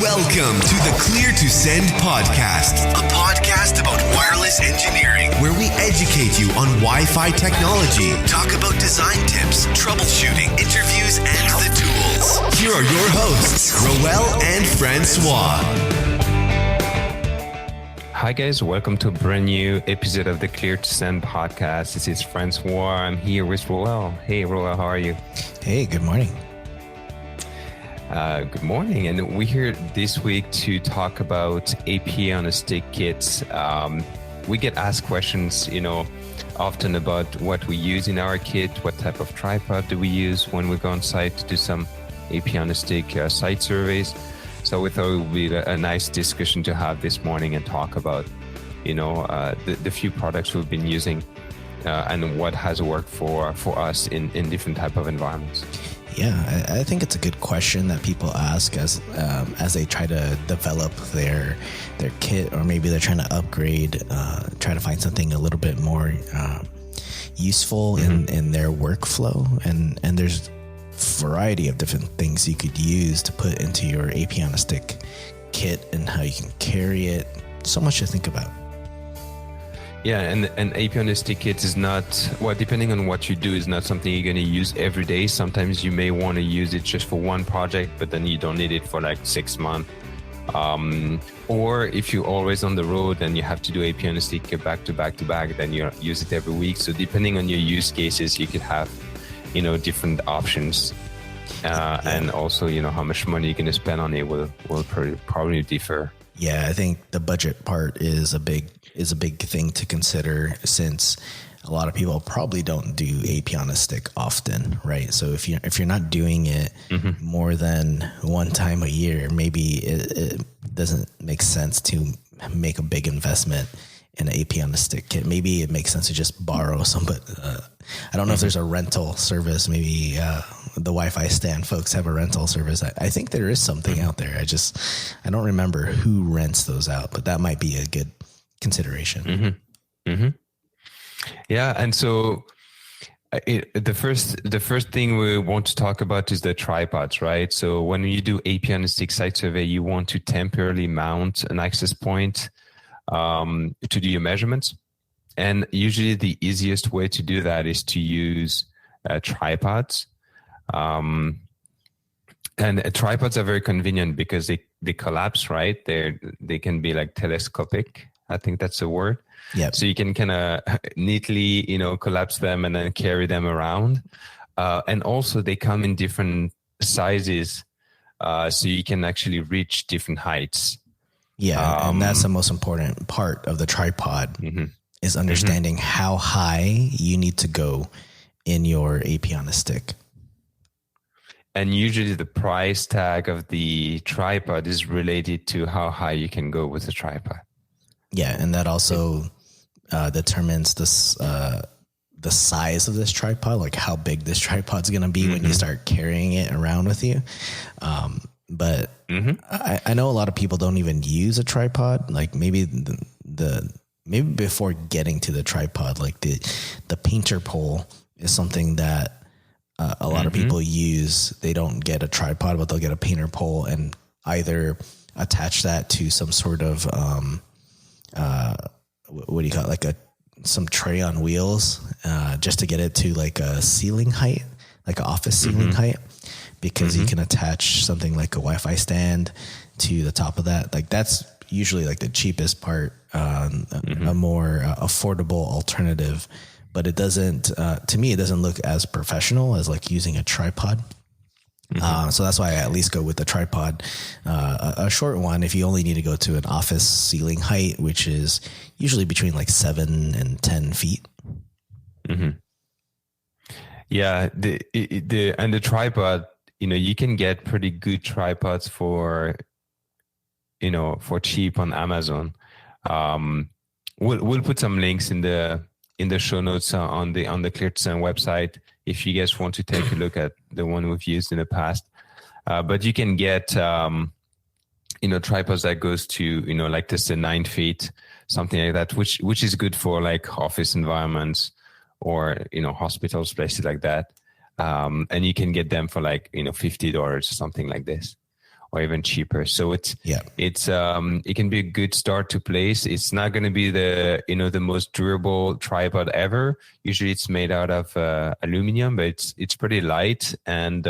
Welcome to the Clear to Send podcast, a podcast about wireless engineering, where we educate you on Wi-Fi technology, talk about design tips, troubleshooting, interviews, and the tools. Here are your hosts, Roel and Francois. Hi guys, welcome to a brand new episode of the Clear to Send podcast. This is Francois. I'm here with Roel. Hey Roel, how are you? Hey, good morning. Good morning, and we're here this week to talk about AP on a stick kits. We get asked questions, often about what we use in our kit, what type of tripod do we use when we go on site to do some AP on a stick site surveys. So we thought it would be a nice discussion to have this morning and talk about, the few products we've been using and what has worked for us in different type of environments. Yeah, I think it's a good question that people ask as they try to develop their kit, or maybe they're trying to upgrade, try to find something a little bit more useful in their workflow. And there's a variety of different things you could use to put into your AP on a stick kit and how you can carry it. So much to think about. Yeah, and AP on a stick kit is not, depending on what you do, is not something you're going to use every day. Sometimes you may want to use it just for one project, but then you don't need it for like 6 months. Or if you're always on the road and you have to do AP on a stick kit back to back, then you use it every week. So depending on your use cases, you could have, different options. And also, how much money you're going to spend on it will probably differ. Yeah, I think the budget part is a big thing to consider, since a lot of people probably don't do AP on a stick often, right? So if you're not doing it more than one time a year, maybe it doesn't make sense to make a big investment in an AP on a stick kit. Maybe it makes sense to just borrow some, but I don't know if there's a rental service. Maybe the Wi-Fi stand folks have a rental service. I think there is something out there. I don't remember who rents those out, but that might be a good consideration. Yeah, and so the first thing we want to talk about is the tripods, right? So when you do AP on a stick site survey, you want to temporarily mount an access point to do your measurements. And usually the easiest way to do that is to use tripods. And tripods are very convenient because they collapse, right? They can be like telescopic. I think that's the word. Yeah. So you can kind of neatly, collapse them and then carry them around. And also they come in different sizes. So you can actually reach different heights. Yeah. And that's the most important part of the tripod is understanding how high you need to go in your AP on a stick. And usually the price tag of the tripod is related to how high you can go with the tripod. Yeah, and that also determines the size of this tripod, like how big this tripod's going to be when you start carrying it around with you. But I know a lot of people don't even use a tripod. Like maybe maybe before getting to the tripod, like the painter pole is something that a lot of people use. They don't get a tripod, but they'll get a painter pole and either attach that to some sort of what do you call it? Like some tray on wheels, just to get it to like a ceiling height, like an office ceiling height, because you can attach something like a Wi-Fi stand to the top of that. Like that's usually like the cheapest part, a more affordable alternative, but it doesn't, to me, it doesn't look as professional as like using a tripod. So that's why I at least go with the tripod, a short one. If you only need to go to an office ceiling height, which is usually between like 7 and 10 feet. Yeah. The tripod, you can get pretty good tripods for cheap on Amazon. We'll put some links in the show notes on the Clear to Send website if you guys want to take a look at the one we've used in the past. But you can get tripods that goes to like this 9 feet, something like that, which is good for like office environments or hospitals, places like that. And you can get them for like, $50 or something like this, or even cheaper. So it can be a good start to place. It's not going to be the most durable tripod ever. Usually it's made out of aluminum, but it's pretty light and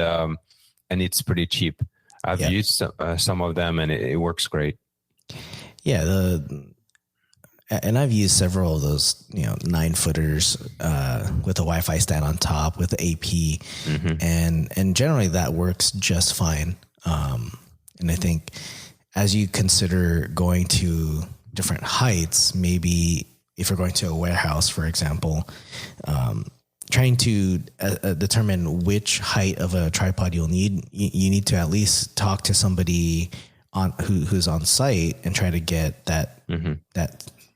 it's pretty cheap. I've used some of them and it works great. Yeah. And I've used several of those, 9-footers with a Wi-Fi stand on top with the AP, and generally that works just fine. And I think as you consider going to different heights, maybe if you're going to a warehouse, for example, trying to determine which height of a tripod you'll need, you need to at least talk to somebody who's on site and try to get that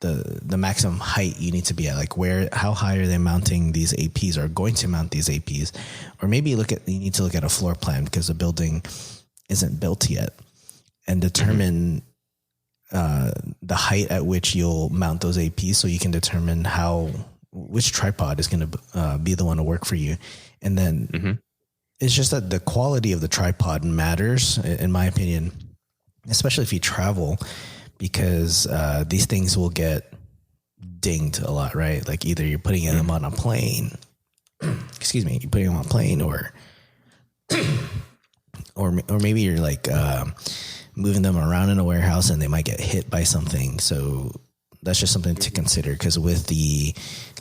the maximum height you need to be at, like how high are they mounting these APs or going to mount these APs, or maybe you need to look at a floor plan because the building isn't built yet, and determine the height at which you'll mount those APs so you can determine which tripod is going to be the one to work for you. And then it's just that the quality of the tripod matters, in my opinion, especially if you travel, because these things will get dinged a lot, right? Like either you're putting them on a plane, you're putting them on a plane, or maybe you're like moving them around in a warehouse and they might get hit by something. So that's just something to consider, because with the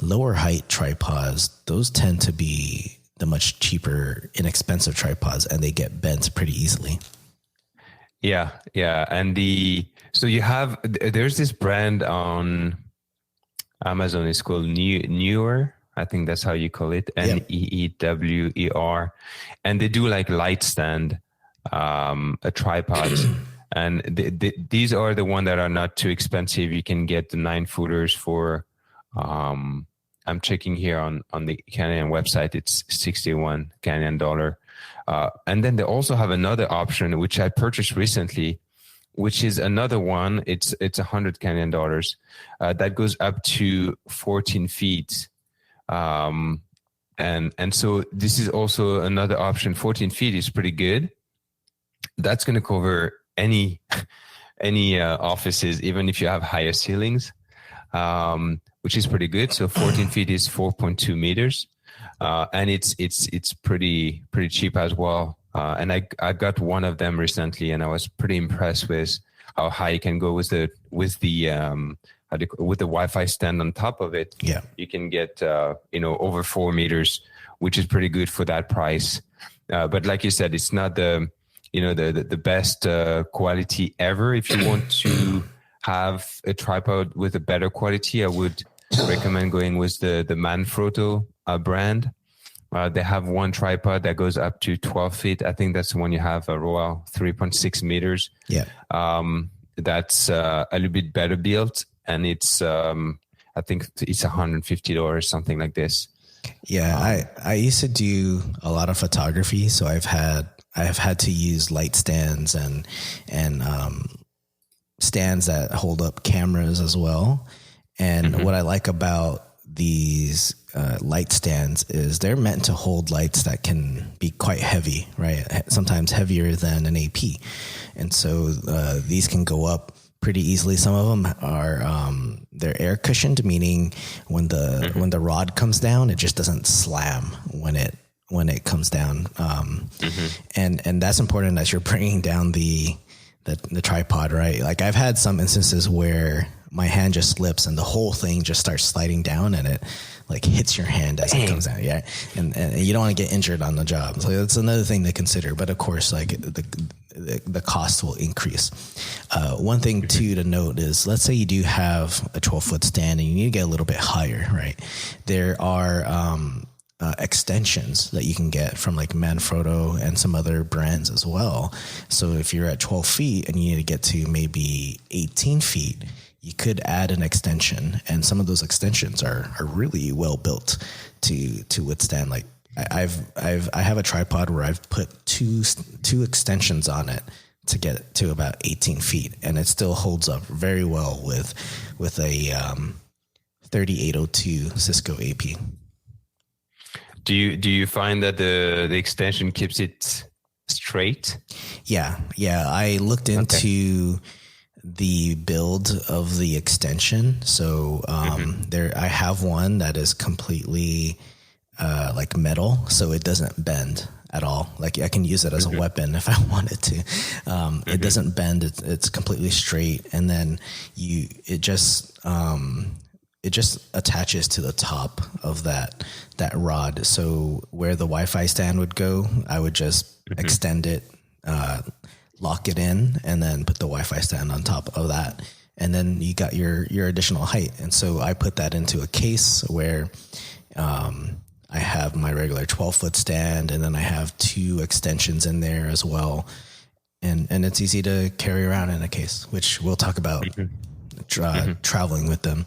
lower height tripods, those tend to be the much cheaper, inexpensive tripods, and they get bent pretty easily. Yeah. And there's this brand on Amazon. It's called Neewer. I think that's how you call it. Neewer. And they do like light stand tripods. And these are the ones that are not too expensive. You can get the 9-footers for, I'm checking here on the Canadian website. It's $61 Canadian dollar. And then they also have another option, which I purchased recently, which is another one. It's $100 Canadian dollars that goes up to 14 feet. And so this is also another option. 14 feet is pretty good. That's going to cover any offices, even if you have higher ceilings, which is pretty good. So 14 feet is 4.2 meters. And it's pretty cheap as well. And I got one of them recently, and I was pretty impressed with how high you can go with the Wi-Fi stand on top of it. Yeah, you can get over 4 meters, which is pretty good for that price. But like you said, it's not the best quality ever. If you want to have a tripod with a better quality, I would recommend going with the Manfrotto brand. They have one tripod that goes up to 12 feet. I think that's the one you have, a Royal 3.6 meters. Yeah. That's a little bit better built, and it's I think it's $150, something like this. Yeah, I used to do a lot of photography, so I have had to use light stands and stands that hold up cameras as well. And what I like about these light stands is they're meant to hold lights that can be quite heavy, right? Sometimes heavier than an AP. And so these can go up pretty easily. Some of them are they're air cushioned, meaning when the rod comes down, it just doesn't slam when it comes down. And that's important as you're bringing down the tripod, right? Like I've had some instances where my hand just slips and the whole thing just starts sliding down, and it like hits your hand as it comes down. Yeah. And you don't want to get injured on the job. So that's another thing to consider. But of course, like the cost will increase. One thing too to note is, let's say you do have a 12-foot stand and you need to get a little bit higher, right? There are extensions that you can get from like Manfrotto and some other brands as well. So if you're at 12 feet and you need to get to maybe 18 feet, you could add an extension, and some of those extensions are really well built to withstand. Like I have a tripod where I've put two extensions on it to get to about 18 feet, and it still holds up very well with a 3802 Cisco AP. Do you find that the extension keeps it straight? Yeah. I looked into the build of the extension. So there, I have one that is completely like metal, so it doesn't bend at all. Like I can use it as a weapon if I wanted to. It doesn't bend. It's completely straight, and then it just attaches to the top of that rod. So where the Wi-Fi stand would go, I would just extend it, lock it in, and then put the Wi-Fi stand on top of that. And then you got your additional height. And so I put that into a case where, I have my regular 12-foot stand, and then I have 2 extensions in there as well. And it's easy to carry around in a case, which we'll talk about traveling with them.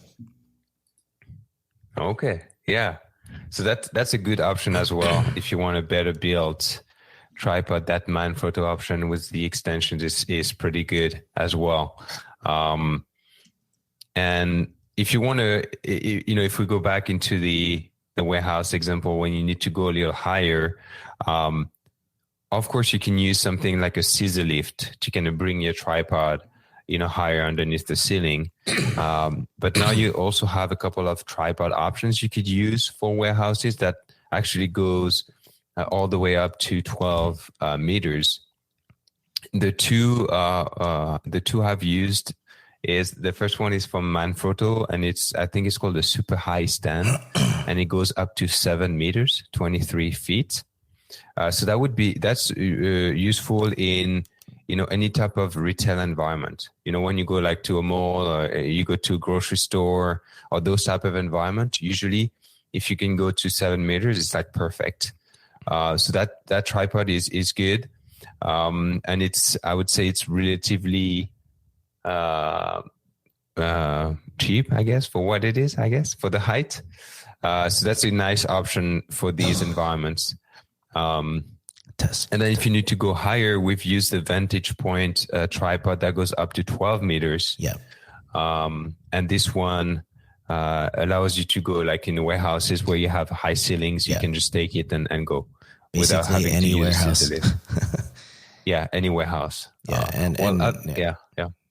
Okay. Yeah. So that's a good option as well. If you want a better built tripod, that Manfrotto option with the extensions is pretty good as well. And if you want to, if we go back into the warehouse example, when you need to go a little higher, of course you can use something like a scissor lift to kind of bring your tripod, higher underneath the ceiling. But now you also have a couple of tripod options you could use for warehouses that actually goes all the way up to 12 meters. The two I've used is, the first one is from Manfrotto, and I think it's called the super high stand, and it goes up to 7 meters, 23 feet. So that's useful in, any type of retail environment. When you go like to a mall, or you go to a grocery store, or those type of environment, usually if you can go to 7 meters, it's like perfect. So that tripod is good. And I would say it's relatively cheap, I guess, for what it is, for the height. So that's a nice option for these environments. And then if you need to go higher, we've used the Vantage Point tripod that goes up to 12 meters. Yeah. And this one allows you to go like in warehouses where you have high ceilings. You can just take it and go. Basically without having any to warehouse. use it. Yeah, any warehouse. Yeah.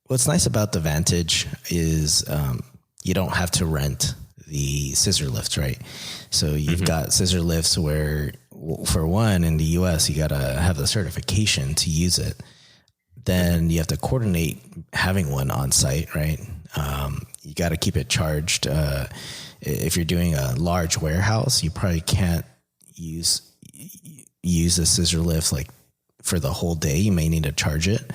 What's nice about the Vantage is you don't have to rent the scissor lifts, right? So you've got scissor lifts where, for one, in the US, you got to have the certification to use it. Then you have to coordinate having one on site, right? You got to keep it charged. If you're doing a large warehouse, you probably can't use a scissor lift like for the whole day. You may need to charge it.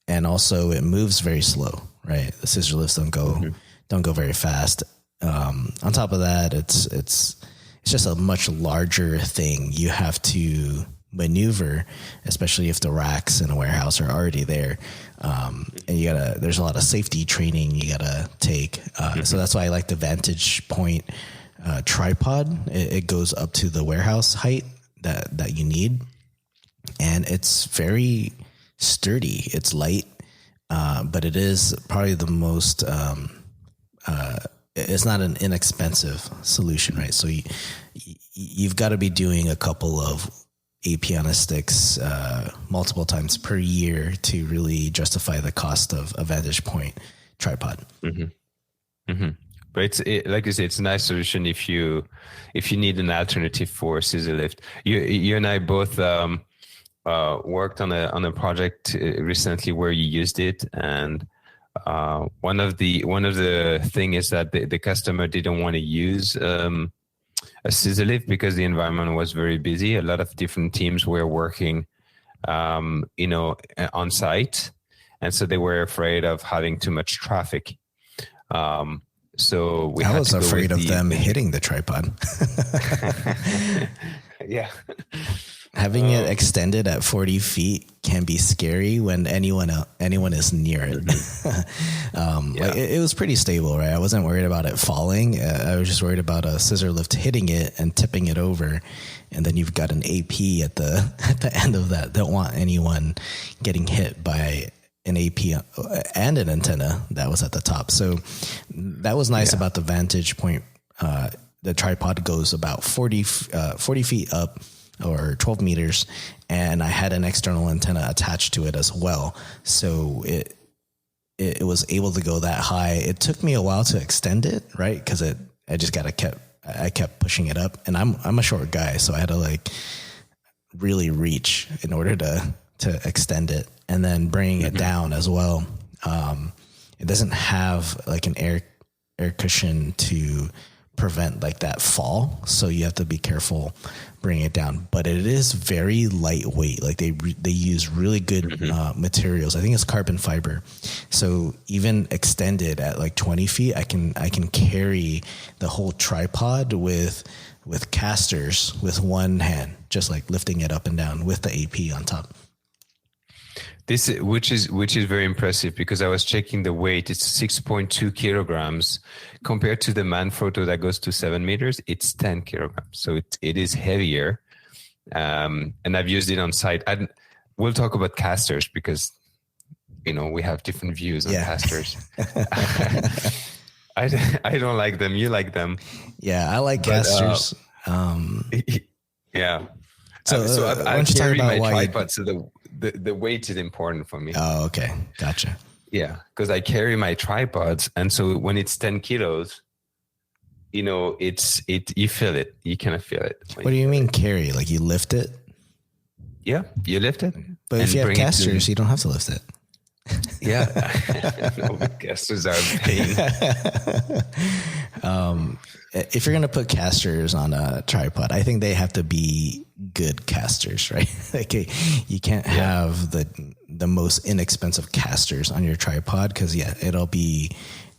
And also it moves very slow, right? The scissor lifts don't go very fast. On top of that, it's just a much larger thing you have to maneuver, especially if the racks in a warehouse are already there. And there's a lot of safety training you gotta take. So that's why I like the Vantage Point tripod. It goes up to the warehouse height that you need. And it's very sturdy. It's light, but it is probably the most, it's not an inexpensive solution, right? So you've got to be doing a couple of APoS sticks multiple times per year to really justify the cost of a Vantage Point tripod. But like you say, it's a nice solution if you need an alternative for scissor lift. You and I both worked on a project recently where you used it, and one of the thing is that the customer didn't want to use a scissor lift because the environment was very busy. A lot of different teams were working, on site, and so they were afraid of having too much traffic. So I was afraid of them hitting the tripod. Yeah. Having it extended at 40 feet can be scary when anyone is near it. Like it was pretty stable, right? I wasn't worried about it falling. I was just worried about a scissor lift hitting it and tipping it over. And then you've got an AP at the end of that. Don't want anyone getting hit by an AP and an antenna that was at the top. So that was nice about the Vantage Point the tripod goes about 40 feet up or 12 meters. And I had an external antenna attached to it as well. So it was able to go that high. It took me a while to extend it, right? Because I kept pushing it up, and I'm a short guy, so I had to like really reach in order to extend it, and then bringing it down as well. It doesn't have like an air cushion to prevent like that fall, so you have to be careful bringing it down. But it is very lightweight. Like they use really good materials. I think it's carbon fiber, so even extended at like 20 feet, I can carry the whole tripod with casters with one hand, just like lifting it up and down with the AP on top. This, which is very impressive, because I was checking the weight. It's 6.2 kilograms compared to the Manfrotto that goes to 7 meters. It's 10 kilograms, so it is heavier. And I've used it on site. We'll talk about casters because we have different views on casters. I don't like them. You like them? Yeah, I like casters. Yeah. So I carry my tripod, so the weight is important for me. Oh, okay. Gotcha. Yeah, because I carry my tripods, and so when it's 10 kilos, you feel it. You kind of feel it. What do you mean carry? Like you lift it? Yeah, you lift it. But if you have casters, you don't have to lift it. Yeah. No, casters are a pain. If you're going to put casters on a tripod, I think they have to be good casters, right? Like you can't have the most inexpensive casters on your tripod, because it'll be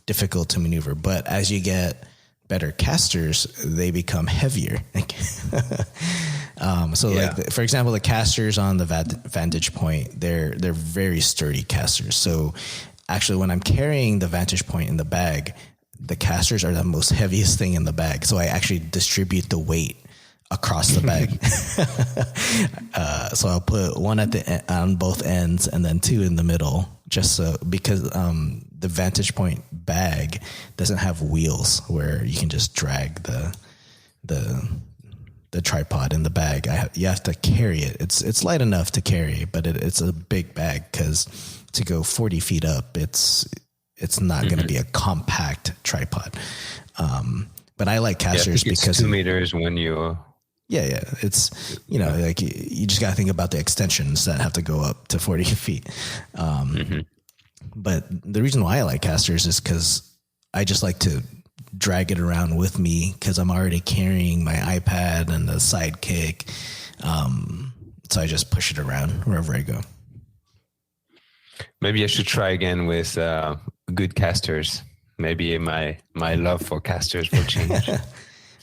difficult to maneuver. But as you get better casters, they become heavier. Like for example, the casters on the Vantage Point, they're very sturdy casters. So actually, when I'm carrying the Vantage Point in the bag, the casters are the most heaviest thing in the bag. So I actually distribute the weight across the bag. So I'll put one on both ends and then two in the middle, just so, because the Vantage Point bag doesn't have wheels where you can just drag the tripod in the bag. You have to carry it. It's light enough to carry, but it's a big bag, because to go 40 feet up, it's not going to be a compact tripod. But I like casters because 2 meters when you. Yeah. It's, like you just got to think about the extensions that have to go up to 40 feet. But the reason why I like casters is because I just like to drag it around with me, because I'm already carrying my iPad and the Sidekick. So I just push it around wherever I go. Maybe I should try again with good casters. Maybe my love for casters will change.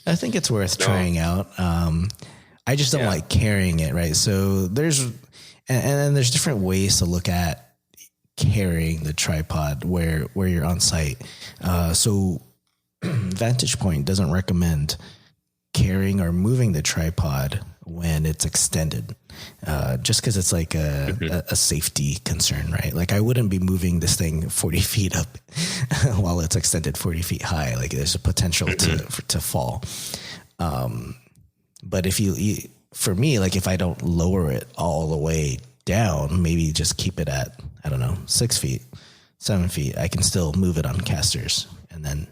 I think it's worth trying out. I just don't like carrying it, right? So there's different ways to look at carrying the tripod where you're on site. So Vantage Point doesn't recommend carrying or moving the tripod when it's extended, just because it's like a safety concern, right? Like I wouldn't be moving this thing 40 feet up while it's extended 40 feet high. Like there's a potential to fall. But for me, like if I don't lower it all the way down, maybe just keep it at, 6 feet, 7 feet, I can still move it on casters and then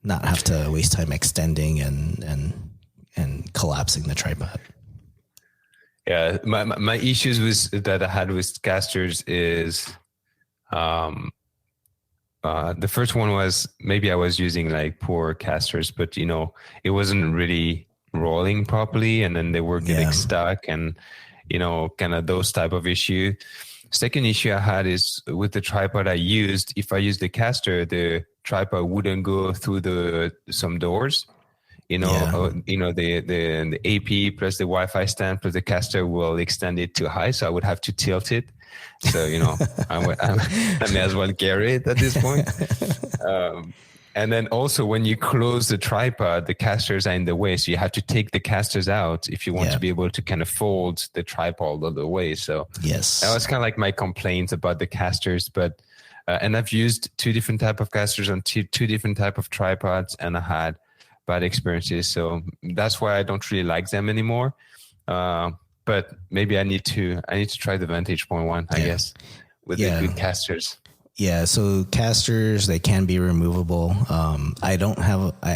not have to waste time extending and collapsing the tripod. Yeah, my issues that I had with casters is, the first one was maybe I was using like poor casters, but it wasn't really rolling properly, and then they were getting stuck, and kind of those type of issue. Second issue I had is with the tripod I used. If I used the caster, the tripod wouldn't go through some doors. The AP plus the Wi-Fi stand plus the caster will extend it too high, so I would have to tilt it. So I may as well carry it at this point. And then also when you close the tripod, the casters are in the way, so you have to take the casters out if you want to be able to kind of fold the tripod all the way. So that was kind of like my complaints about the casters, but. And I've used two different type of casters on two different type of tripods, and I had bad experiences. So that's why I don't really like them anymore. But maybe I need to try the Vantage Point one, I guess, with the good casters. Yeah, so casters, they can be removable. I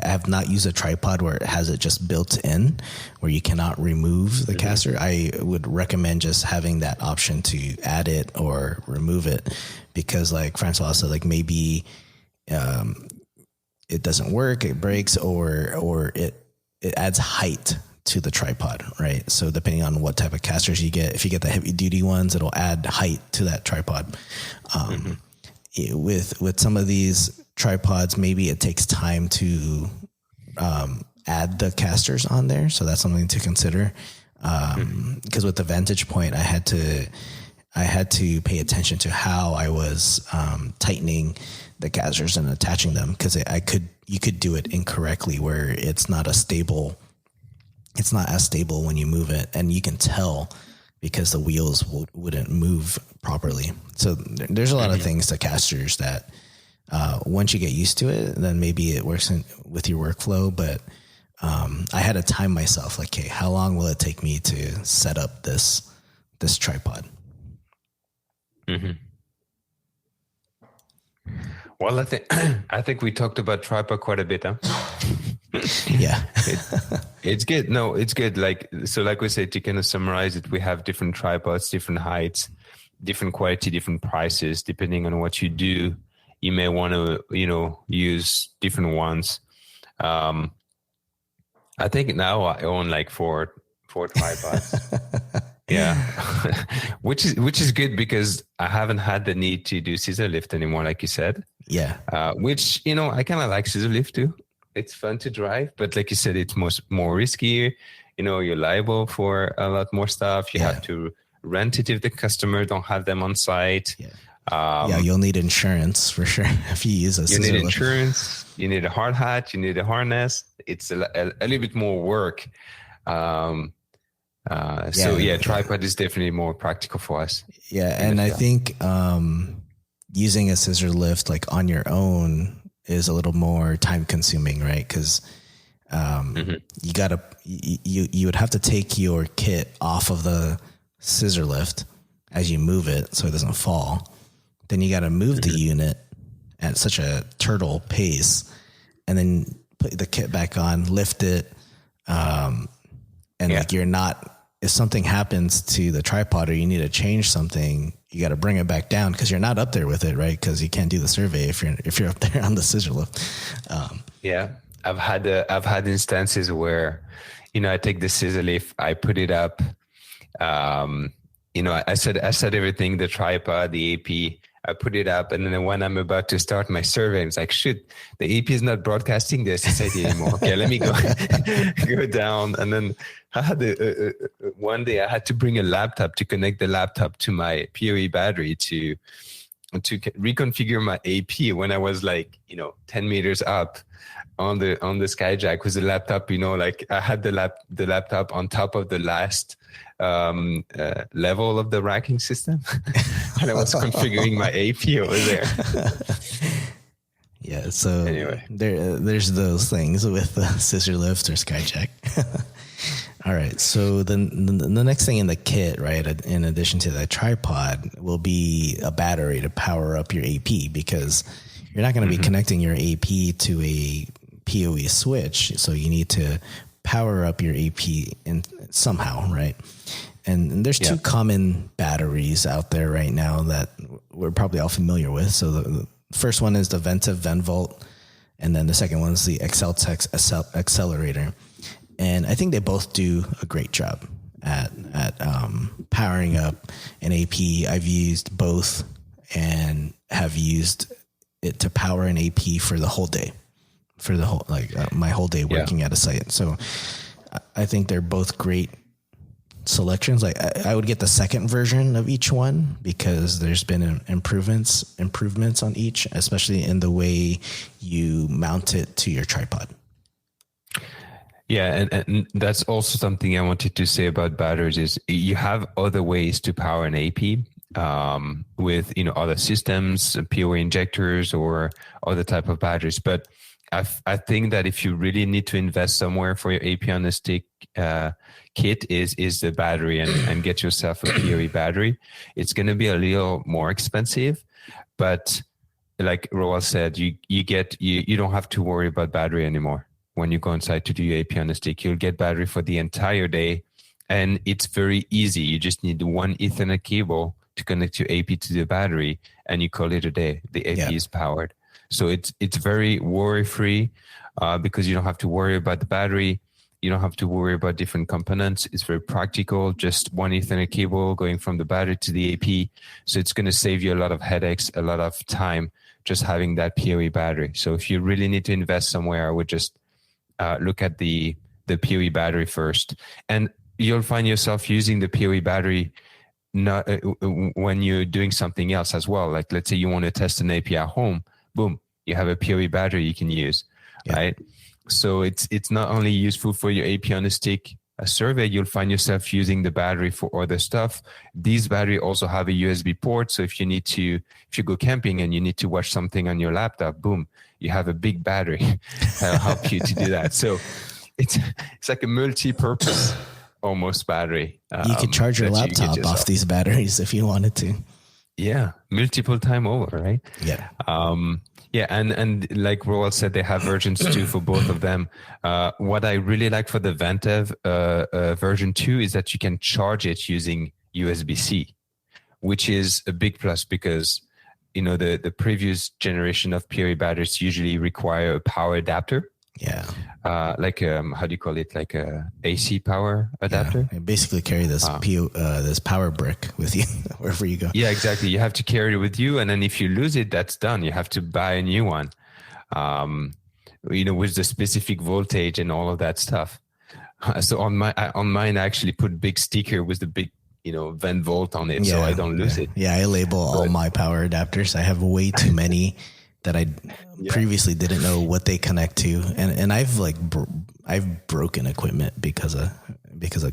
have not used a tripod where it has it just built in, where you cannot remove the caster. I would recommend just having that option to add it or remove it, because like Francois said, like maybe it doesn't work, it breaks, or it adds height to the tripod, right? So depending on what type of casters you get, if you get the heavy duty ones, it'll add height to that tripod. With some of these tripods, maybe it takes time to add the casters on there. So that's something to consider. Because with the Vantage Point, I had to pay attention to how I was tightening the casters and attaching them, because you could do it incorrectly where it's not as stable when you move it, and you can tell because the wheels wouldn't move properly. So there's a lot of things to casters that once you get used to it, then maybe it works with your workflow. But I had to time myself, like, okay, how long will it take me to set up this tripod? Mm-hmm. Well, I think we talked about tripod quite a bit, huh? Yeah. It's good. No, it's good. Like we said, to kind of summarize it, we have different tripods, different heights, different quality, different prices. Depending on what you do, you may want to, use different ones. I think now I own like four tripods. Yeah. which is good, because I haven't had the need to do scissor lift anymore, like you said. Yeah. Which, I kind of like scissor lift too. It's fun to drive, but like you said, it's more risky. You're liable for a lot more stuff. You have to rent it if the customer don't have them on site. Yeah. You'll need insurance for sure if you use a scissor lift. You need insurance. You need a hard hat. You need a harness. It's a little bit more work. Tripod is definitely more practical for us. Yeah, and I think using a scissor lift like on your own is a little more time consuming, right? Because you would have to take your kit off of the scissor lift as you move it so it doesn't fall. Then you got to move the unit at such a turtle pace, and then put the kit back on, lift it, like you're not. If something happens to the tripod or you need to change something, you got to bring it back down, because you're not up there with it, right? Because you can't do the survey if you're up there on the scissor lift. I've had instances where, I take the scissor lift, I put it up, I set everything, the tripod, the AP, I put it up, and then when I'm about to start my survey, it's like, shit, the AP is not broadcasting the SSID anymore. Okay, let me go down. And then I had one day I had to bring a laptop to connect the laptop to my PoE battery to reconfigure my AP when I was like, 10 meters up on the Skyjack with the laptop, like I had the laptop on top of the last level of the racking system. And I was configuring my AP over there. Yeah. So anyway, there's those things with the scissor lift or Skyjack. All right. So then the next thing in the kit, right, in addition to the tripod, will be a battery to power up your AP, because you're not going to be connecting your AP to a PoE switch. So you need to power up your AP somehow, right? And there's two common batteries out there right now that we're probably all familiar with. So the first one is the Ventive Venvolt, and then the second one is the Exceltex Accelerator. And I think they both do a great job at powering up an AP. I've used both and have used it to power an AP for the whole day, my whole day working at a site. So I think they're both great selections. Like I would get the second version of each one, because there's been improvements on each, especially in the way you mount it to your tripod. Yeah, and that's also something I wanted to say about batteries is you have other ways to power an AP with other systems, PoE injectors, or other type of batteries. But I think that if you really need to invest somewhere for your AP on a stick kit is the battery, and get yourself a PoE battery. It's going to be a little more expensive, but like Roald said, you don't have to worry about battery anymore. When you go inside to do your AP on a stick, you'll get battery for the entire day, and it's very easy. You just need one Ethernet cable to connect your AP to the battery, and you call it a day. The AP is powered. So it's very worry-free because you don't have to worry about the battery. You don't have to worry about different components. It's very practical, just one Ethernet cable going from the battery to the AP. So it's going to save you a lot of headaches, a lot of time, just having that PoE battery. So if you really need to invest somewhere, I would just look at the PoE battery first. And you'll find yourself using the PoE battery not when you're doing something else as well. Like let's say you want to test an AP at home, boom, you have a PoE battery you can use, right? So it's not only useful for your AP on a stick survey, you'll find yourself using the battery for other stuff. These battery also have a USB port. So if you go camping and you need to watch something on your laptop, boom, you have a big battery that'll help you to do that. So it's like a multi-purpose almost battery. You could charge your laptop off these batteries if you wanted to. Yeah, multiple time over, right? Yeah. And like Roald said, they have versions 2 for both of them. What I really like for the Ventev version 2 is that you can charge it using USB-C, which is a big plus because the previous generation of PoE batteries usually require a power adapter. Yeah. Like how do you call it? Like a AC power adapter. You basically carry this this power brick with you wherever you go. Yeah, exactly. You have to carry it with you, and then if you lose it, that's done. You have to buy a new one. With the specific voltage and all of that stuff. So on mine, I actually put big sticker with the big Vent Volt on it, so I don't lose it. Yeah, I label all my power adapters. I have way too many that I previously didn't know what they connect to, and I've I've broken equipment because of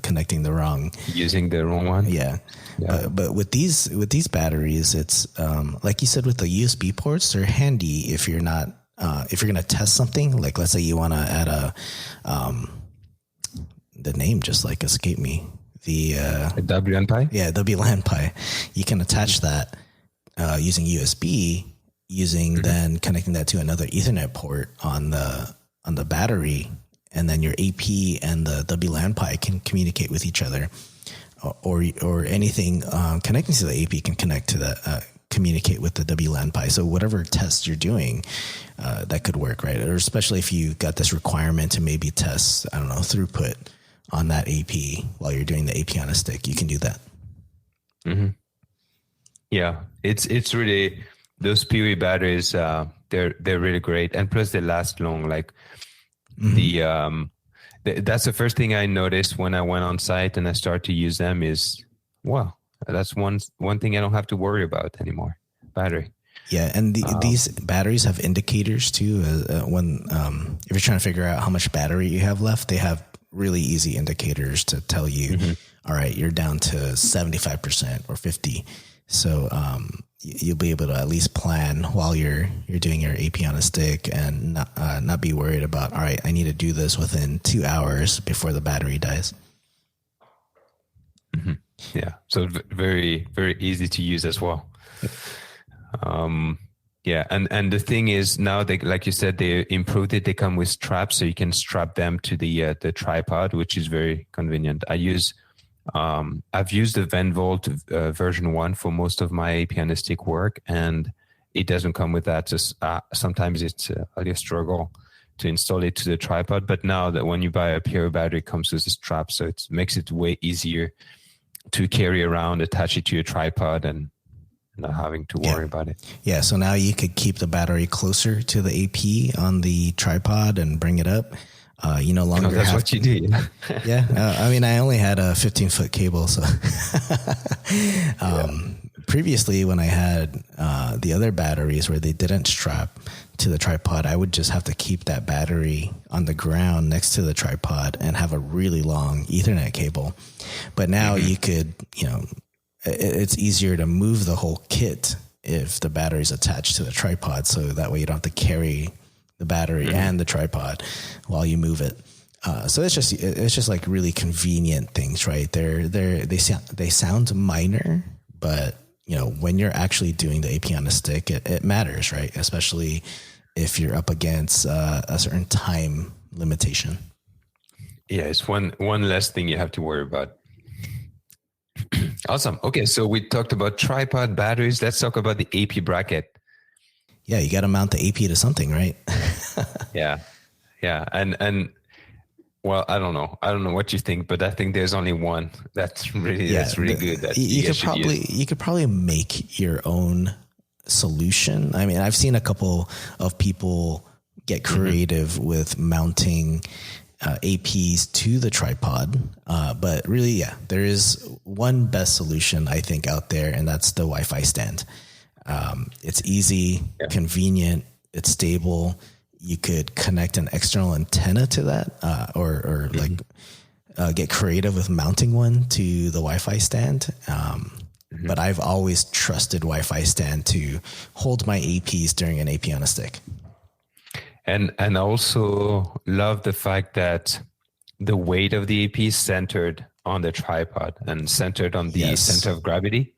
connecting using the wrong one. Yeah. But with these batteries, it's like you said with the USB ports, they're handy if you're not if you're gonna test something. Like let's say you want to add the name just escaped me. The WLAN-PI? Yeah, WLAN-PI. You can attach that using USB. Then connecting that to another Ethernet port on the battery, and then your AP and the WLAN-PI can communicate with each other, or anything connecting to the AP can connect to the communicate with the WLAN-PI. So whatever test you're doing, that could work, right? Or especially if you got this requirement to maybe test, I don't know, throughput on that AP while you're doing the AP on a stick, you can do that. Mm-hmm. Yeah, it's really. Those PoE batteries, they're really great, and plus they last long. Like that's the first thing I noticed when I went on site and I started to use them is, wow, that's one thing I don't have to worry about anymore. Battery. Yeah, and these batteries have indicators too. When if you're trying to figure out how much battery you have left, they have really easy indicators to tell you, all right, you're down to 75% or 50%. So you'll be able to at least plan while you're doing your AP on a stick and not be worried about, all right, I need to do this within 2 hours before the battery dies. Mm-hmm. Yeah. So very, very easy to use as well. Yeah. And the thing is now they, like you said, they improved it. They come with straps, so you can strap them to the tripod, which is very convenient. I've used the Vent Volt version 1 for most of my AP on a stick work, and it doesn't come with that. Just sometimes it's a struggle to install it to the tripod. But now that when you buy a PoE battery, it comes with a strap, so it makes it way easier to carry around, attach it to your tripod, and not having to worry about it. Yeah. So now you could keep the battery closer to the AP on the tripod and bring it up. You no longer that's have what you do. Yeah. I mean, I only had a 15-foot cable. So previously when I had the other batteries where they didn't strap to the tripod, I would just have to keep that battery on the ground next to the tripod and have a really long Ethernet cable. But now you could, it's easier to move the whole kit if the battery's attached to the tripod. So that way you don't have to carry the battery and the tripod while you move it. So it's just like really convenient things, right? They sound minor, but when you're actually doing the AP on a stick, it matters, right? Especially if you're up against a certain time limitation. Yeah, it's one less thing you have to worry about. Awesome. Okay, so we talked about tripod, batteries. Let's talk about the AP bracket. Yeah, you got to mount the AP to something, right? Yeah, and well, I don't know what you think, but I think there's only one that's really good. That you could probably make your own solution. I mean, I've seen a couple of people get creative with mounting APs to the tripod, but really, there is one best solution I think out there, and that's the Wi-Fi stand. It's easy, convenient, it's stable. You could connect an external antenna to that, or get creative with mounting one to the Wi-Fi stand. But I've always trusted Wi-Fi stand to hold my APs during an AP on a stick. And I also love the fact that the weight of the AP is centered on the tripod and centered on the center of gravity.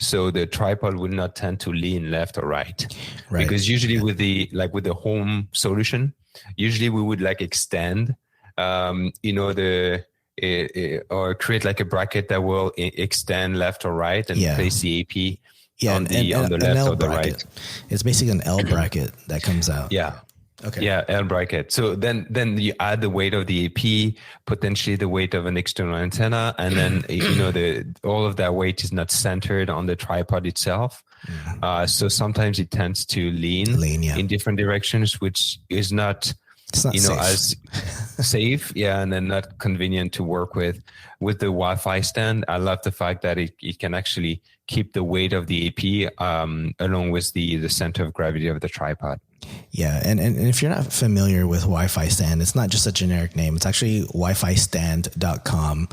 So the tripod will not tend to lean left or right. Because usually with the home solution, usually we would extend, or create like a bracket that will extend left or right and place the AP on the left or the right. It's basically an L bracket that comes out. Yeah. Okay. Yeah, L bracket. So then you add the weight of the AP, potentially the weight of an external antenna, and then all of that weight is not centered on the tripod itself. So sometimes it tends to lean in different directions, which is not safe. As safe, and then not convenient to work with. With the Wi-Fi stand, I love the fact that it can actually keep the weight of the AP along with the center of gravity of the tripod. Yeah, and if you're not familiar with Wi-Fi stand, it's not just a generic name. It's actually wifistand.com,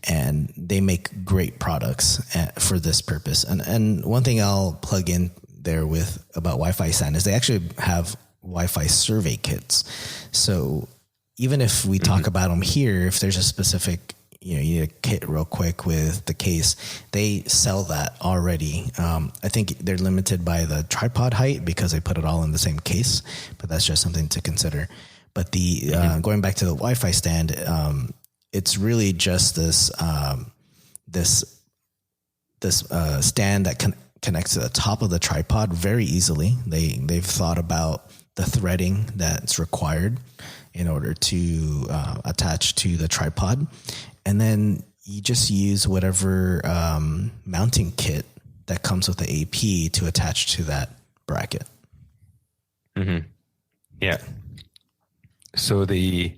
and they make great products for this purpose. And one thing I'll plug in there with about Wi-Fi stand is they actually have Wi-Fi survey kits. So even if we talk about them here, if there's a specific, you need a kit real quick with the case, they sell that already. I think they're limited by the tripod height because they put it all in the same case, but that's just something to consider. But going back to the Wi-Fi stand, it's really just this stand that connects to the top of the tripod very easily. They've thought about the threading that's required in order to attach to the tripod. And then you just use whatever mounting kit that comes with the AP to attach to that bracket. Mm-hmm. Yeah. So the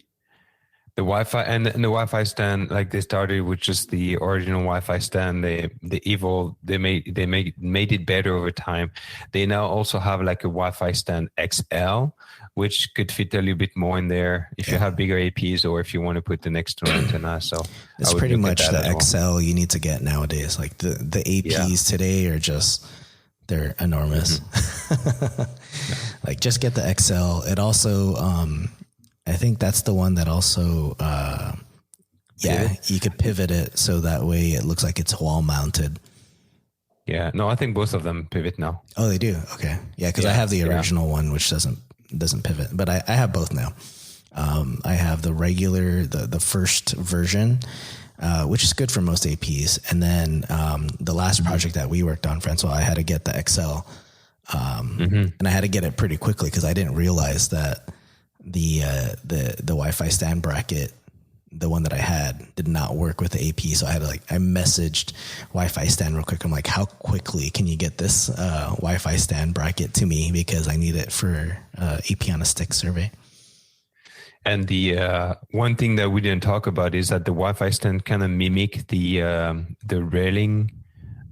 Wi-Fi and the Wi-Fi stand, they started with just the original Wi-Fi stand. They evolved. They made it better over time. They now also have a Wi-Fi stand XL, which could fit a little bit more in there if you have bigger APs or if you want to put an external antenna. So it's pretty much the XL you need to get nowadays. Like the APs today are they're enormous. Mm-hmm. Just get the XL. It also, I think that's the one that also, you could pivot it so that way it looks like it's wall mounted. Yeah, no, I think both of them pivot now. Oh, they do. Okay, yeah, because I have the original one which doesn't pivot, but I have both now. I have the regular, the first version, which is good for most APs, and then the last project that we worked on, Francois, I had to get the XL, and I had to get it pretty quickly because I didn't realize that the Wi-Fi stand bracket, the one that I had, did not work with the AP. So I had to I messaged Wi-Fi stand real quick. I'm like, how quickly can you get this Wi-Fi stand bracket to me? Because I need it for AP on a stick survey. And the one thing that we didn't talk about is that the Wi-Fi stand kind of mimic the railing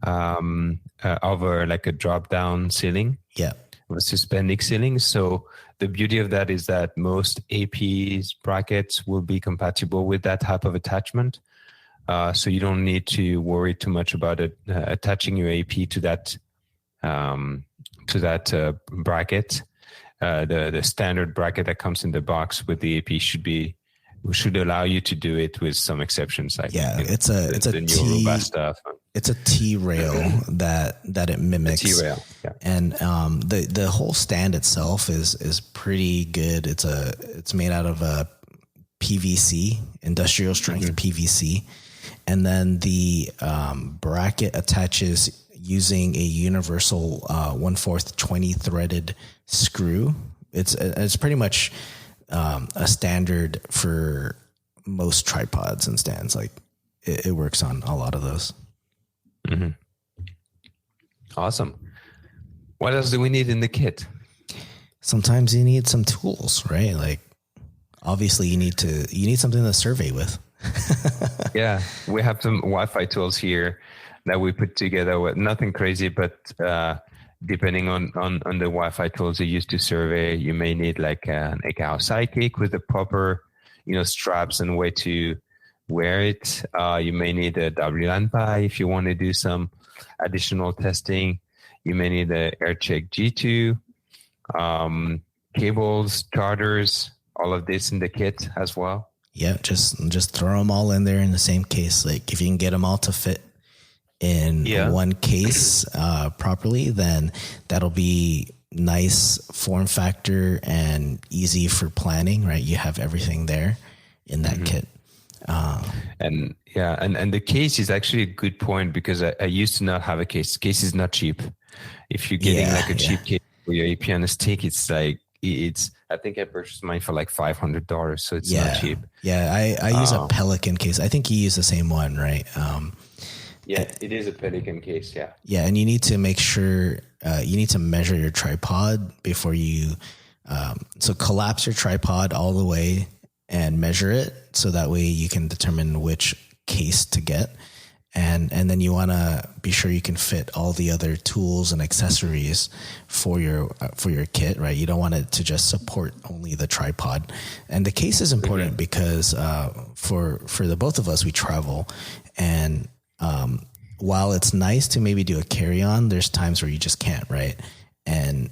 over a drop down ceiling. Yeah. With suspended ceiling. So the beauty of that is that most APs brackets will be compatible with that type of attachment. So you don't need to worry too much about it attaching your AP to that bracket. the standard bracket that comes in the box with the AP should allow you to do it with some exceptions. Like, it's a new robust stuff. It's a T rail that it mimics. T rail, yeah. And the whole stand itself is pretty good. It's made out of a PVC, industrial strength PVC, and then the bracket attaches using a universal 1/4 20 threaded screw. It's pretty much a standard for most tripods and stands. Like it works on a lot of those. Mm-hmm. Awesome. What else do we need in the kit? Sometimes you need some tools, right? Like obviously you need something to survey with. Yeah, we have some Wi-Fi tools here that we put together with nothing crazy, but depending on the Wi-Fi tools you use to survey, you may need like an APoS Sidekick with the proper, straps and way to wear it. You may need a WLAN PI if you want to do some additional testing. You may need the AirCheck G2, cables, chargers, all of this in the kit as well. Yeah, just throw them all in there in the same case. Like if you can get them all to fit in one case properly, then that'll be nice form factor and easy for planning, right? You have everything there in that kit. And the case is actually a good point because I used to not have a case. Case is not cheap. If you're getting like a cheap case for your AP on a stick, it's like I think I purchased mine for like $500, so it's not cheap. Yeah, I use a Pelican case. I think you use the same one, right? Yeah, it is a Pelican case. Yeah. Yeah, and you need to make sure you need to measure your tripod before you. So collapse your tripod all the way and measure it, so that way you can determine which case to get, and then you want to be sure you can fit all the other tools and accessories for your kit, right? You don't want it to just support only the tripod, and the case is important because for the both of us, we travel, and while it's nice to maybe do a carry-on, there's times where you just can't, right? And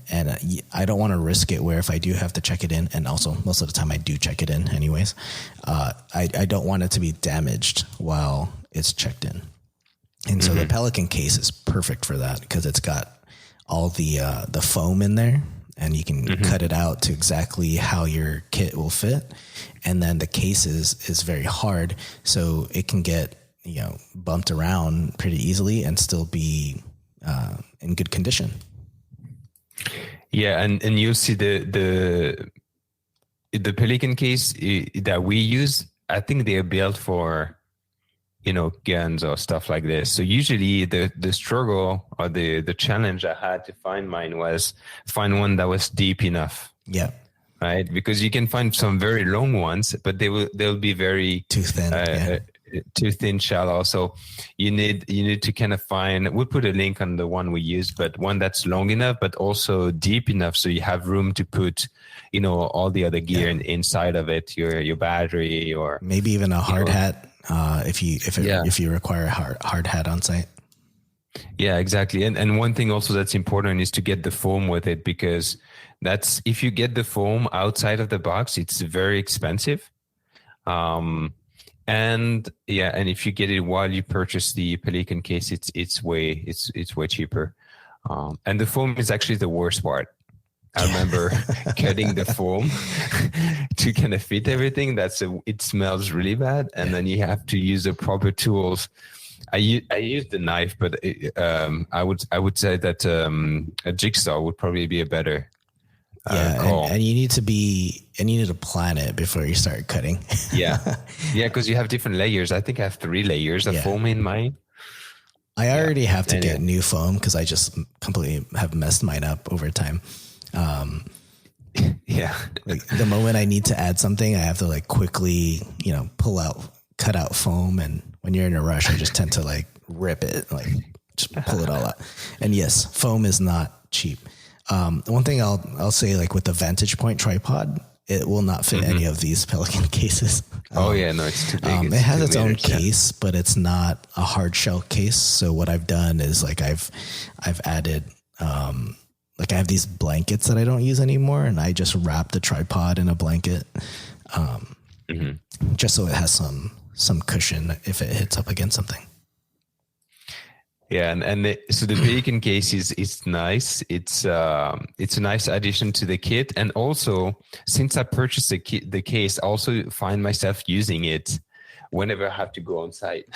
I don't want to risk it where if I do have to check it in, and also most of the time I do check it in anyways, I don't want it to be damaged while it's checked in. And so the Pelican case is perfect for that because it's got all the foam in there, and you can cut it out to exactly how your kit will fit. And then the case is very hard, so it can get bumped around pretty easily and still be in good condition. Yeah, and you'll see the Pelican case that we use. I think they are built for guns or stuff like this. So usually the struggle or the challenge I had to find mine was find one that was deep enough. Yeah. Right, because you can find some very long ones, but they'll be very too thin. Too thin, shallow. So you need to kind of find. We'll put a link on the one we use, but one that's long enough, but also deep enough, so you have room to put, all the other gear inside of it, your battery, or maybe even a hard hat, if you require a hard hat on site. Yeah, exactly. And one thing also that's important is to get the foam with it, because if you get the foam outside of the box, it's very expensive. And if you get it while you purchase the Pelican case, it's way cheaper. And the foam is actually the worst part. I remember cutting the foam to kind of fit everything. It smells really bad, and then you have to use the proper tools. I used the knife, but I would say that a jigsaw would probably be a better. And you need to plan it before you start cutting. yeah, because you have different layers. I think I have 3 layers of foam in mine. I already have to get new foam because I just completely have messed mine up over time. Like the moment I need to add something, I have to quickly, cut out foam. And when you're in a rush, I just tend to rip it, just pull it all out. And yes, foam is not cheap. One thing I'll say, with the Vantage Point tripod, it will not fit any of these Pelican cases. No, it's too big. It has its own case, but it's not a hard shell case. So what I've done is I've added like I have these blankets that I don't use anymore, and I just wrap the tripod in a blanket, just so it has some cushion if it hits up against something. Yeah, so the bacon case is nice. It's a nice addition to the kit, and also since I purchased the case, I also find myself using it whenever I have to go on site,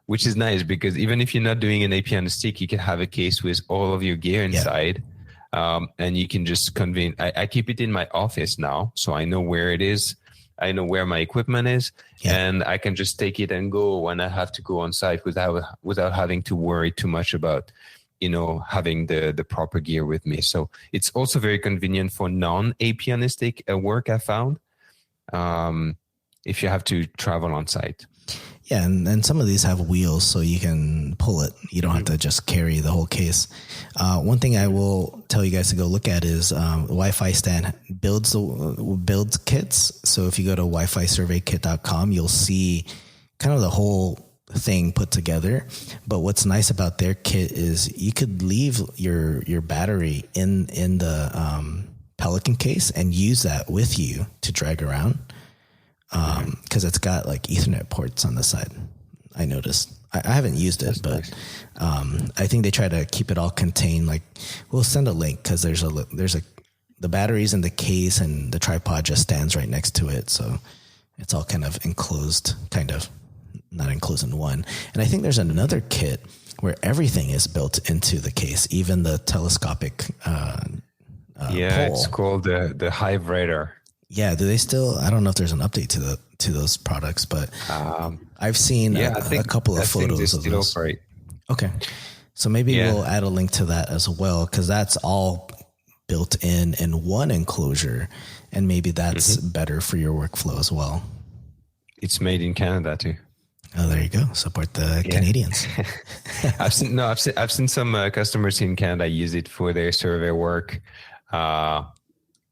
which is nice because even if you're not doing an AP on a stick, you can have a case with all of your gear inside, and you can just convene. I keep it in my office now, so I know where it is. I know where my equipment is, and I can just take it and go when I have to go on site without having to worry too much about, having the proper gear with me. So it's also very convenient for non-APionistic work, I found, if you have to travel on site. Yeah, and some of these have wheels, so you can pull it. You don't have to just carry the whole case. One thing I will tell you guys to go look at is Wi-Fi Stand builds kits. So if you go to wifisurveykit.com, you'll see kind of the whole thing put together. But what's nice about their kit is you could leave your battery in the Pelican case and use that with you to drag around. Because it's got like Ethernet ports on the side. I noticed. I haven't used it, but I think they try to keep it all contained. Like, we'll send a link because the batteries in the case and the tripod just stands right next to it, so it's all kind of enclosed, not enclosed in one. And I think there's another kit where everything is built into the case, even the telescopic. Pole. It's called the Hive Radar. Yeah, do they still? I don't know if there's an update to those products, but I've seen a couple of photos of those. Operate. Okay, so maybe we'll add a link to that as well, because that's all built in one enclosure, and maybe that's better for your workflow as well. It's made in Canada too. Oh, there you go. Support the Canadians. I've seen some customers in Canada use it for their survey work.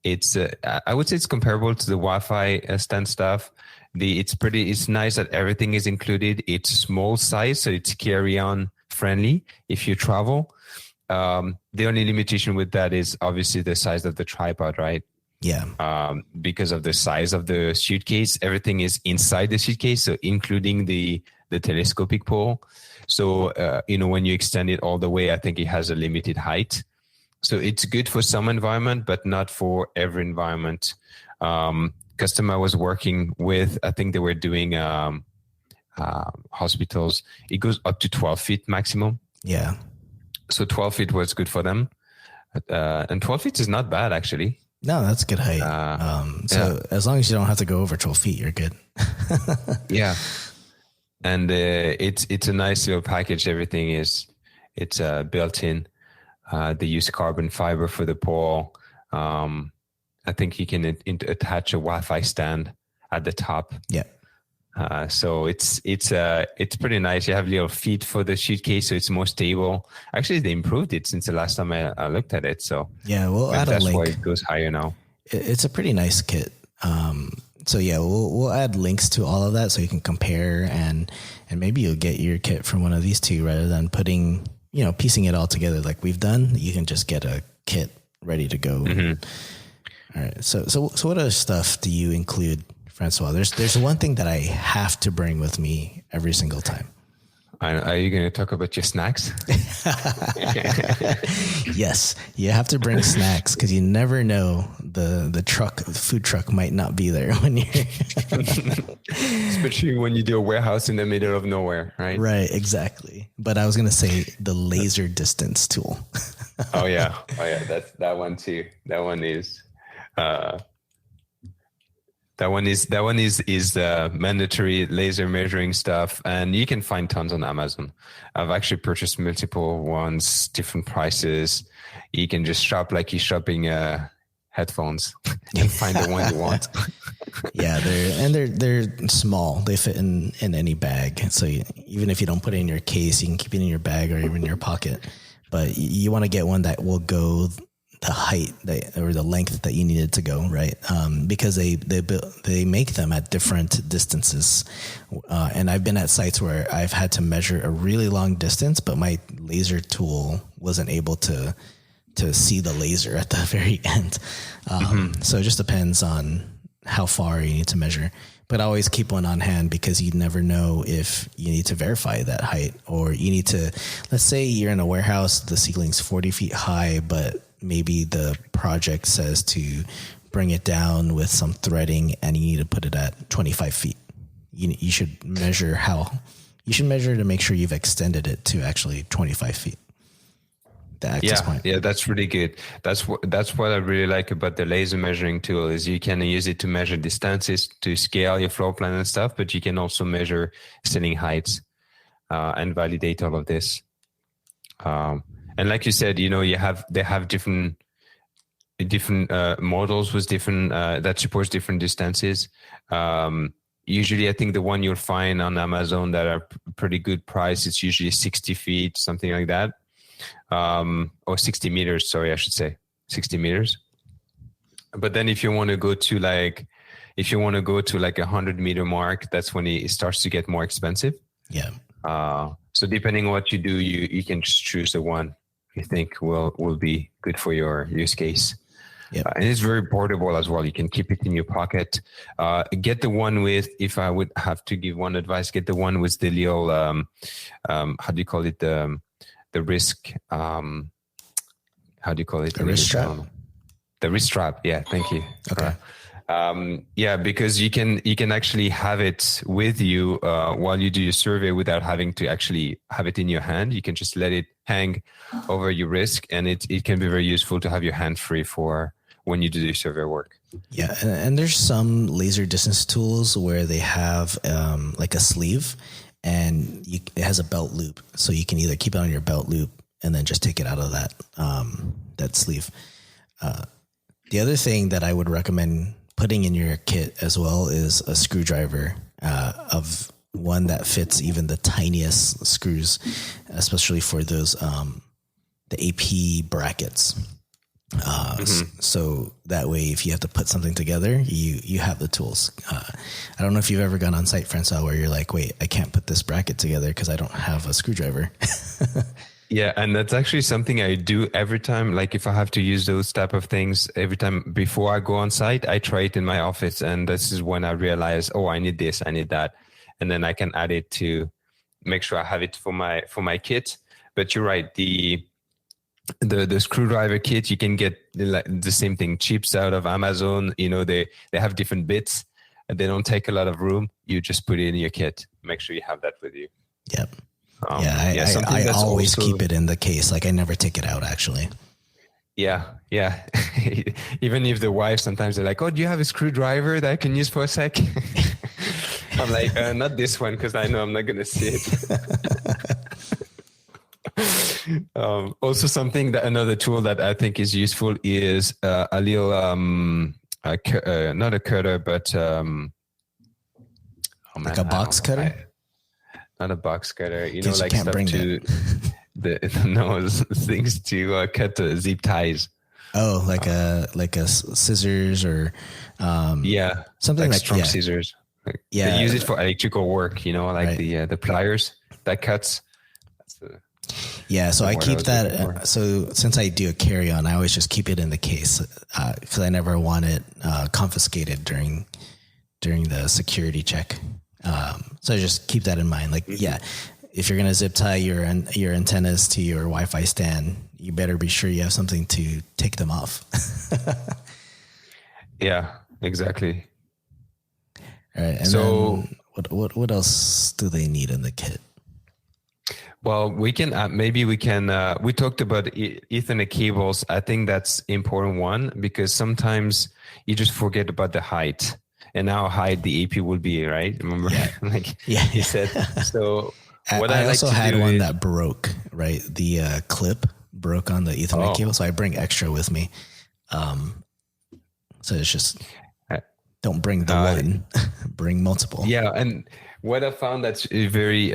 It's I would say it's comparable to the Wi-Fi stand stuff. It's nice that everything is included. It's small size, so it's carry-on friendly if you travel. The only limitation with that is obviously the size of the tripod, right? Yeah. Because of the size of the suitcase, everything is inside the suitcase, so including the telescopic pole. So when you extend it all the way, I think it has a limited height. So it's good for some environment, but not for every environment. Customer I was working with, I think they were doing hospitals. It goes up to 12 feet maximum. Yeah. So 12 feet was good for them. And 12 feet is not bad, actually. No, that's good height. As long as you don't have to go over 12 feet, you're good. Yeah. And it's a nice little package. Everything it's built in. They use carbon fiber for the pole. I think you can attach a Wi-Fi stand at the top. Yeah. So it's pretty nice. You have little feet for the suitcase, so it's more stable. Actually, they improved it since the last time I looked at it. So yeah, we'll add a link. That's why it goes higher now. It's a pretty nice kit. So yeah, we'll add links to all of that so you can compare, and maybe you'll get your kit from one of these two rather than piecing it all together like we've done. You can just get a kit ready to go. All right. So what other stuff do you include, Francois? There's one thing that I have to bring with me every single time. Are you going to talk about your snacks? Yes, you have to bring snacks because you never know the food truck might not be there when you're especially when you do a warehouse in the middle of nowhere, right? Right, exactly. But I was going to say the laser distance tool. Oh yeah, that's that one too. That one is mandatory laser measuring stuff, and you can find tons on Amazon. I've actually purchased multiple ones, different prices. You can just shop like you're shopping headphones and find the one you want. Yeah, they're small. They fit in any bag. So even if you don't put it in your case, you can keep it in your bag or even in your pocket. But you want to get one that will go the height or the length that you need it to go, right? Because they make them at different distances. And I've been at sites where I've had to measure a really long distance, but my laser tool wasn't able to to see the laser at the very end. So it just depends on how far you need to measure. But always keep one on hand, because you never know if you need to verify that height, or you need to, let's say you're in a warehouse, the ceiling's 40 feet high, but maybe the project says to bring it down with some threading and you need to put it at 25 feet. You should measure to make sure you've extended it to actually 25 feet. The access point. Yeah, that's really good. That's what I really like about the laser measuring tool, is you can use it to measure distances, to scale your floor plan and stuff, but you can also measure ceiling heights and validate all of this. And like you said, they have different models with different that supports different distances. Usually, I think the one you'll find on Amazon that are pretty good price, it's usually 60 feet, something like that. Or 60 meters, sorry, I should say 60 meters. But then if you want to go to like a 100-meter mark, that's when it starts to get more expensive. Yeah. So depending on what you do, you can just choose the one you think will be good for your use case. Yeah. And it's very portable as well. You can keep it in your pocket. Get the one with, if I would have to give one advice, get the one with the little, how do you call it? The wrist, how do you call it? The wrist strap? The wrist strap. Yeah. Thank you. Okay. Because you can actually have it with you while you do your survey without having to actually have it in your hand. You can just let it hang over your wrist, and it can be very useful to have your hand free for when you do your survey work. Yeah, and there's some laser distance tools where they have like a sleeve, and it has a belt loop, so you can either keep it on your belt loop and then just take it out of that sleeve. The other thing that I would recommend putting in your kit as well is a screwdriver of one that fits even the tiniest screws, especially for those the AP brackets. So that way, if you have to put something together, you have the tools. I don't know if you've ever gone on site, Francois, where you're like, wait, I can't put this bracket together because I don't have a screwdriver. Yeah, and that's actually something I do every time. Like if I have to use those type of things, every time before I go on site, I try it in my office. And this is when I realize, oh, I need this, I need that. And then I can add it to make sure I have it for my kit. But you're right, the screwdriver kit, you can get the same thing, chips out of Amazon. They have different bits. They don't take a lot of room. You just put it in your kit. Make sure you have that with you. Yep. I always keep it in the case. Like I never take it out, actually. Yeah. Even if the wife, sometimes they're like, oh, do you have a screwdriver that I can use for a sec? I'm like, not this one, because I know I'm not going to see it. Also, another tool that I think is useful is a little, not a cutter, but like a box cutter? Not a box cutter, like stuff to things to cut the zip ties. Oh, like a scissors or something like strong scissors. They use it for electrical work, right. The pliers that cuts. So I keep that. So since I do a carry-on, I always just keep it in the case because I never want it confiscated during the security check. So I just keep that in mind. Like, if you're going to zip tie your antennas to your Wi-Fi stand, you better be sure you have something to take them off. Yeah, exactly. All right. And so what else do they need in the kit? Well, we can, we talked about Ethernet cables. I think that's important one, because sometimes you just forget about the height. And how high the AP will be, right? Remember, you said. So what I also had one that broke. Right, the clip broke on the Ethernet cable, so I bring extra with me. So it's just don't bring the one, bring multiple. Yeah, and what I found that's very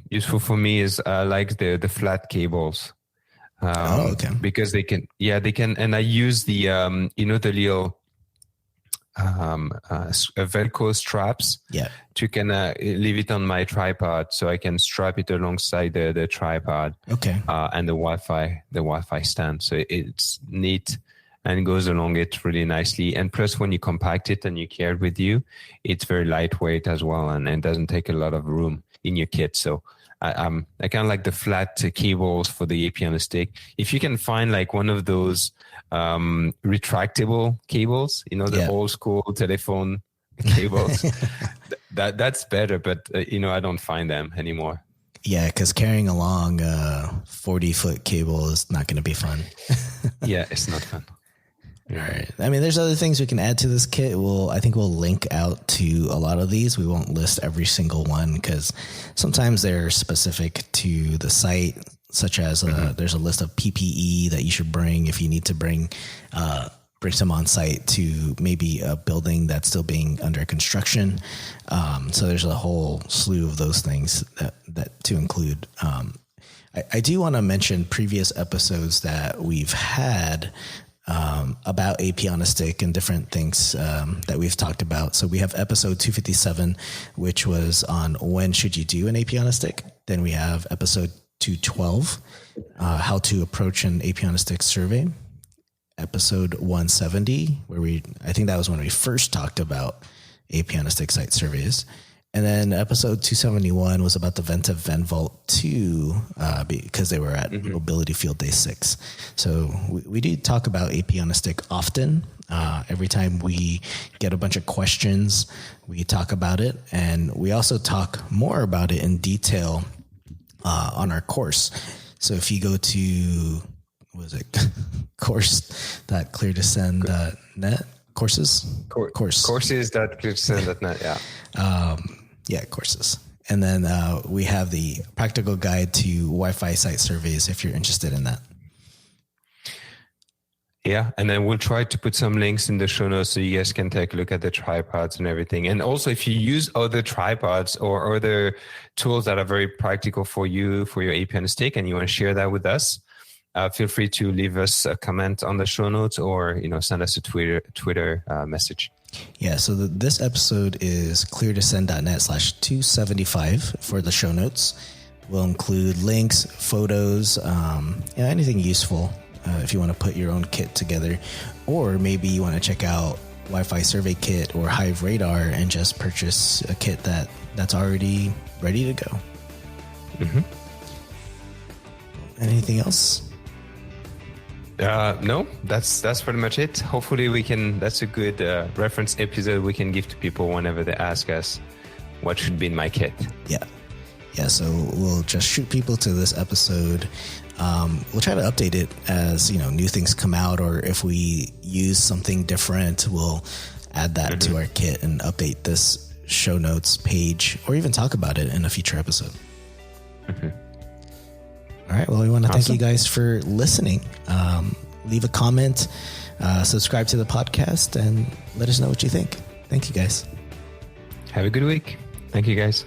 useful for me is like the flat cables. Okay. Because they can, and I use the the little Velcro straps. Yeah. To kind of leave it on my tripod, so I can strap it alongside the tripod. Okay. And the Wi-Fi stand. So it's neat and goes along it really nicely. And plus, when you compact it and you carry it with you, it's very lightweight as well, and it doesn't take a lot of room in your kit. So I kind of like the flat cables for the AP on a stick. If you can find like one of those retractable cables, the old school telephone cables, that's better. But I don't find them anymore. Yeah, because carrying along a 40-foot cable is not going to be fun. Yeah, it's not fun. All right. I mean, there's other things we can add to this kit. I think we'll link out to a lot of these. We won't list every single one because sometimes they're specific to the site, such as there's a list of PPE that you should bring if you need to bring some on site to maybe a building that's still being under construction. So there's a whole slew of those things that to include. I do want to mention previous episodes that we've had about AP on a stick and different things that we've talked about. So we have episode 257, which was on when should you do an AP on a stick. Then we have episode 212, how to approach an AP on a stick survey. Episode 170, I think that was when we first talked about AP on a stick site surveys. And then episode 271 was about the Venta Venvault 2 because they were at Mobility Field Day 6. So we do talk about AP on a stick often. Every time we get a bunch of questions, we talk about it. And we also talk more about it in detail on our course. So if you go to, course.cleartosend.net? Courses? Courses.cleartosend.net, yeah. Courses. And then we have the practical guide to Wi-Fi site surveys if you're interested in that. Yeah, and then we'll try to put some links in the show notes so you guys can take a look at the tripods and everything. And also, if you use other tripods or other tools that are very practical for you, for your AP on a stick, and you want to share that with us, feel free to leave us a comment on the show notes or send us a Twitter message. Yeah, so this episode is cleartosend.net/275 for the show notes. We'll include links, photos, anything useful if you want to put your own kit together. Or maybe you want to check out Wi-Fi Survey Kit or Hive Radar and just purchase a kit that's already ready to go. Mm-hmm. Anything else? No, that's pretty much it. Hopefully that's a good reference episode we can give to people whenever they ask us what should be in my kit. Yeah. So we'll just shoot people to this episode. We'll try to update it as, new things come out, or if we use something different, we'll add that to our kit and update this show notes page, or even talk about it in a future episode. Mm-hmm. All right. Well, we want to thank you guys for listening. Leave a comment, subscribe to the podcast, and let us know what you think. Thank you, guys. Have a good week. Thank you, guys.